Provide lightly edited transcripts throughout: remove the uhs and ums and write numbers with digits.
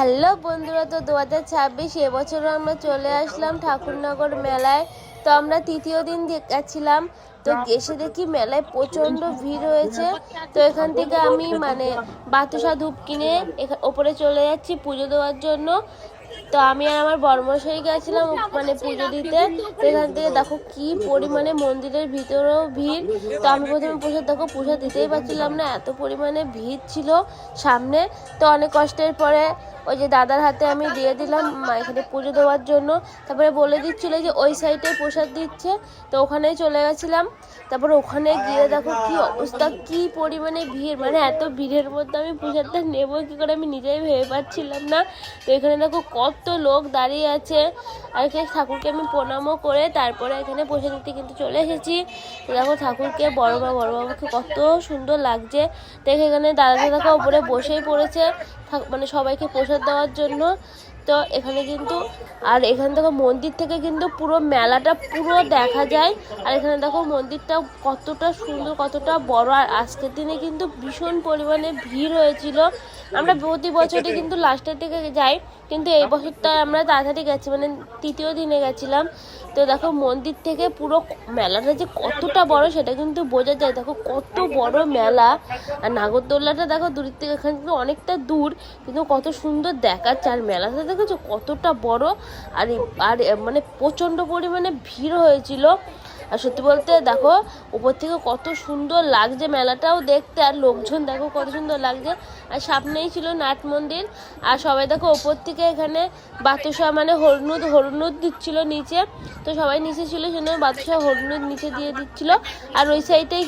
Hello বন্ধুরা, তো 2026 এবছরও আমরা চলে আসলাম ঠাকুরনগর মেলায়। তো আমরা তৃতীয় দিন গেছিলাম। তো এসে দেখি মেলায় প্রচণ্ড ভিড় হয়েছে। তো এখান থেকে আমি বাতাসা ধূপ কিনে ওপরে চলে যাচ্ছি পুজো দেওয়ার জন্য। তো আমি আর আমার বড়মশাই গেছিলাম পুজো দিতে। তো এখান থেকে দেখো কি পরিমাণে মন্দিরের ভিতরেও ভিড়। তো আমি প্রথমে প্রসাদ দিতেই পারছিলাম না, এত পরিমাণে ভিড় ছিল সামনে। তো অনেক কষ্টের পরে ওই যে দাদার হাতে আমি দিয়ে দিলাম এখানে পুজো দেওয়ার জন্য। তারপরে বলে দিচ্ছিল যে ওই সাইডে প্রসাদ দিচ্ছে, তো ওখানেই চলে গেছিলাম। তারপরে ওখানে গিয়ে দেখো কি অবস্থা, কি পরিমাণে ভিড়, এত ভিড়ের মধ্যে আমি প্রসাদটা নেবো কি করে আমি নিজেই ভেবে পাচ্ছিলাম না। তো এখানে দেখো কত লোক দাঁড়িয়ে আছে। আর এখানে ঠাকুরকে আমি প্রণামও করে তারপরে এখানে প্রসাদ নিতে কিন্তু চলে এসেছি। তো দেখো ঠাকুরকে বড়বাবুকে কত সুন্দর লাগছে। দেখে এখানে দাদা দেখো উপরে বসেই পড়েছে সবাইকে প্রসাদ দেওয়ার জন্য। তো এখানে কিন্তু আর এখান থেকে মন্দির থেকে কিন্তু পুরো মেলাটা পুরো দেখা যায়। আর এখানে দেখো মন্দিরটা কতটা সুন্দর, কতটা বড়। আর আজকের দিনে কিন্তু ভীষণ পরিমাণে ভিড় হয়েছিল। আমরা প্রতি বছরই কিন্তু লাস্টের দিকে যাই, কিন্তু এই বছরটা আমরা তাড়াতাড়ি গেছি, তৃতীয় দিনে গেছিলাম। তো দেখো মন্দির থেকে পুরো মেলাটা যে কতটা বড় সেটা কিন্তু বোঝা যায়। দেখো কত বড় মেলা। আর নাগরদোল্লাটা দেখো দূরের থেকে, এখানে কিন্তু অনেকটা দূর, কিন্তু কত সুন্দর দেখাচ্ছে। আর মেলাটা দেখেছো কতটা বড়। আর প্রচণ্ড পরিমাণে ভিড় হয়েছিল। আর সত্যি বলতে দেখো উপর থেকে কত সুন্দর লাগছে মেলাটাও দেখতে। আর লোকজন দেখো কত সুন্দর লাগছে। আর সামনেই ছিল নাট মন্দির। আর সবাই দেখো ওপর থেকে এখানে বাতাসা হরনুদ দিচ্ছিল নিচে। তো সবাই নিচে ছিল, সেজন্য বাতাসা হরনুদ নিচে দিয়ে দিচ্ছিল। আর ওই সাইডেই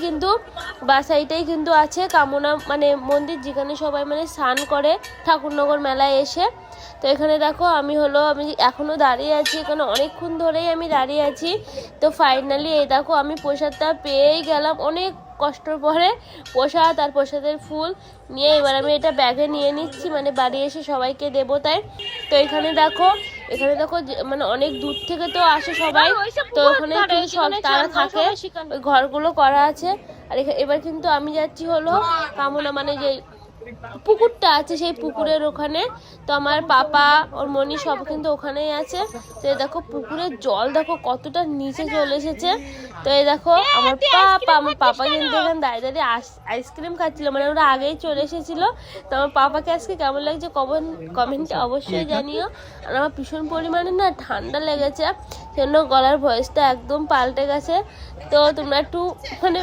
কিন্তু আছে কামনা মন্দির, যেখানে সবাই স্নান করে ঠাকুরনগর মেলায় এসে। তো এখানে দেখো আমি এখনো দাঁড়িয়ে আছি, এখানে অনেকক্ষণ ধরেই আমি দাঁড়িয়ে আছি। তো ফাইনালি এই দেখো আমি প্রসাদটা পেয়েই গেলাম অনেক কষ্টর পরে। প্রসাদ আর প্রসাদের ফুল নিয়ে এবার আমি এটা ব্যাগে নিয়ে নিচ্ছি, বাড়ি এসে সবাইকে দেবো তাই। তো এখানে দেখো অনেক দূর থেকে তো আসে সবাই। তো ওখানে সব তারা থাকে, ওই ঘরগুলো করা আছে। আর এবার কিন্তু আমি যাচ্ছি কামনা যে পুকুরটা আছে সেই পুকুরের ওখানে। তো আমার পাপা ওর মনি সব কিন্তু ওখানেই আছে। তো এই দেখো পুকুরের জল দেখো কতটা নিচে চলে এসেছে। তো এই দেখো আমার পাপা কিন্তু এখানে দাঁড়িয়ে আইসক্রিম খাচ্ছিল, ওরা আগেই চলে এসেছিল। তো আমার পাপাকে আজকে কেমন লাগছে কমেন্টে অবশ্যই জানিও। আর আমার ভীষণ পরিমাণে ঠান্ডা লেগেছে, সেজন্য গলার ভয়েসটা একদম পাল্টে গেছে। তো তোমরা একটু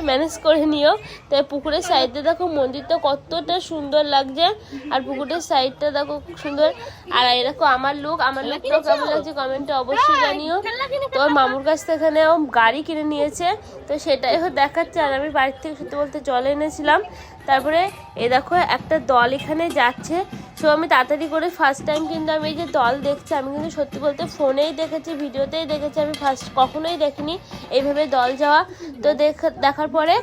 ম্যানেজ করে নিও। তো পুকুরের সাইডে দেখো মন্দিরটা কতটা সুন্দর লাগছে। আর পুকুরের সাইডটা দেখো সুন্দর। আর এই দেখো আমার লুকটাও কেমন লাগছে কমেন্টে অবশ্যই জানিও। তো মামুর কাছ থেকে এখানেও গাড়ি কিনে নিয়েছে, তো সেটাই দেখাচ্ছে। আর আমি বাড়ির থেকে সত্যি বলতে জল এনেছিলাম। তারপরে এই দেখো একটা দল এখানে যাচ্ছে। সো আমি তাড়াতাড়ি করে ফার্স্ট টাইম কিন্তু আমি এই যে দল দেখছি, আমি কিন্তু সত্যি বলতে ফোনেই দেখেছি, ভিডিওতেই দেখেছি, আমি কখনোই দেখিনি এইভাবে দল যাওয়া। তো দেখার পরে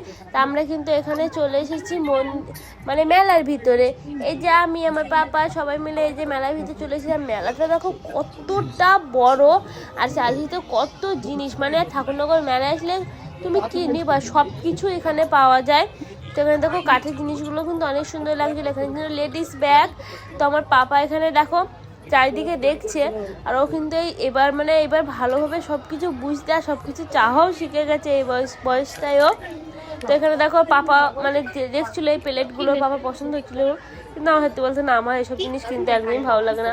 আমরা কিন্তু এখানে চলে এসেছি মেলার ভিতরে। এই যে আমি আমার পাপা সবাই মিলে এই যে মেলার ভিতরে চলে এসেছিলাম। মেলাটা দেখো কতটা বড়। আর চারিদিকে কত জিনিস, ঠাকুরনগর মেলায় আসলে তুমি কি নিবা সব কিছু এখানে পাওয়া যায়। তো এখানে দেখো কাঠের জিনিসগুলো কিন্তু অনেক সুন্দর লাগছিল। এখানে কিন্তু লেডিস ব্যাগ। তো আমার পাপা এখানে দেখো চারিদিকে দেখছে। আর ও কিন্তু এবার ভালোভাবে সব কিছু বুঝতে আর সব কিছু চাহাও শিখে গেছে এই বয়সটায়ও। তো এখানে দেখো পাপা দেখছিল এই প্লেটগুলো, পাপা পছন্দ হচ্ছিল, কিন্তু আমার হয়তো বলছে না আমার এসব জিনিস কিনতে একদমই ভালো লাগে না।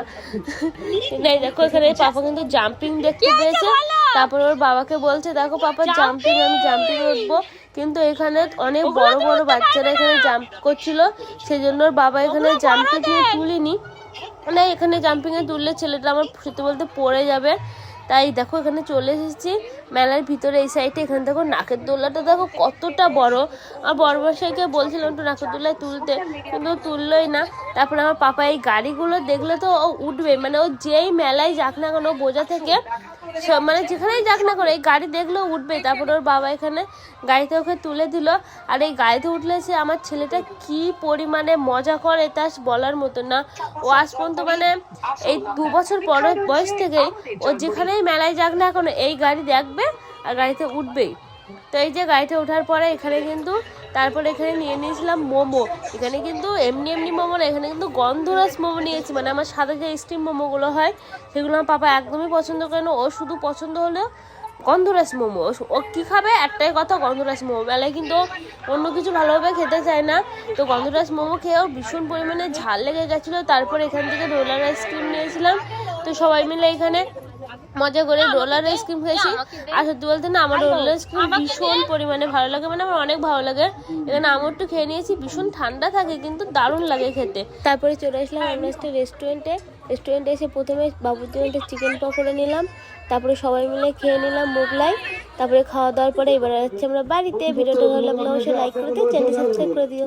দেখো এখানে পাপা কিন্তু জাম্পিং দেখতে পেয়েছে। তারপর ওর বাবাকে বলছে দেখো পাপা জাম্পিং, আমি জাম্পিং উঠবো। কিন্তু এখানে অনেক বড় বড় বাচ্চারা এখানে জাম্প করছিল, সেই জন্য ওর বাবা এখানে জাম্পিং নিয়ে তুলিনি। এখানে জাম্পিংয়ে তুললে ছেলেটা আমার সত্যি বলতে পড়ে যাবে। তাই দেখো এখানে চলে এসেছি মেলার ভিতরে এই সাইডে। এখানে দেখো নাকের দোলাটা দেখো কতটা বড়। আর বড়মশাইকে বলছিলাম একটু নাকের দোলায় তুলতে, কিন্তু তুললোই না। তারপরে আমার পাপা এই গাড়িগুলো দেখলে তো ও উঠবে, ও যেই মেলায় যাক না কেন বোঝা থেকে যেখানেই যাক না করে এই গাড়ি দেখলেও উঠবে। তারপরে ওর বাবা এখানে গাড়িতে ওকে তুলে দিল। আর এই গাড়িতে উঠলে সে আমার ছেলেটা কি পরিমাণে মজা করে তা বলার মতো না। ও আজ পর্যন্ত এই 2 বছর পরের বয়স থেকেই ও যেখানেই মেলায় যাক না এখন এই গাড়ি দেখবে আর গাড়িতে উঠবেই। তো এই যে গাড়িতে ওঠার পরে এখানে কিন্তু তারপর এখানে নিয়ে নিয়েছিলাম মোমো। এখানে কিন্তু এমনি এমনি মোমো না, এখানে কিন্তু গন্ধরাজ মোমো নিয়েছি। মানে আমার সাদা যে স্টিম মোমোগুলো হয় সেগুলো আমার পাপা একদমই পছন্দ করে না। ও শুধু পছন্দ হলো গন্ধরাজ মোমো। ও কী খাবে একটাই কথা, গন্ধরাজ মোমো। বেলায় কিন্তু অন্য কিছু ভালোভাবে খেতে চায় না। তো গন্ধরাজ মোমো খেয়েও ভীষণ পরিমাণে ঝাল লেগে গেছিলো। তারপর এখান থেকে রোলার আইসক্রিম নিয়েছিলাম। তো সবাই মিলে এখানে মজা করে রোলার আইসক্রিম খেয়েছি। আর সত্যি বলতে না, আমার রোলার আইসক্রিম ভীষণ পরিমাণে ভালো লাগে, মানে আমার অনেক ভালো লাগে। এখানে আমি একটু খেয়ে নিয়েছি, ভীষণ ঠান্ডা থাকে কিন্তু দারুণ লাগে খেতে। তারপরে চলে আসলাম আমরা একটা রেস্টুরেন্টে এসে প্রথমে বাবুর জন্য একটা চিকেন পকোড়া নিলাম। তারপরে সবাই মিলে খেয়ে নিলাম মোগলাই। তারপরে খাওয়া দাওয়ার পরে এবার যাচ্ছি আমরা বাড়িতে। ভিডিওটা ভালো লাগলে অবশ্যই লাইক করে দিও, চ্যানেল সাবস্ক্রাইব করে দিও।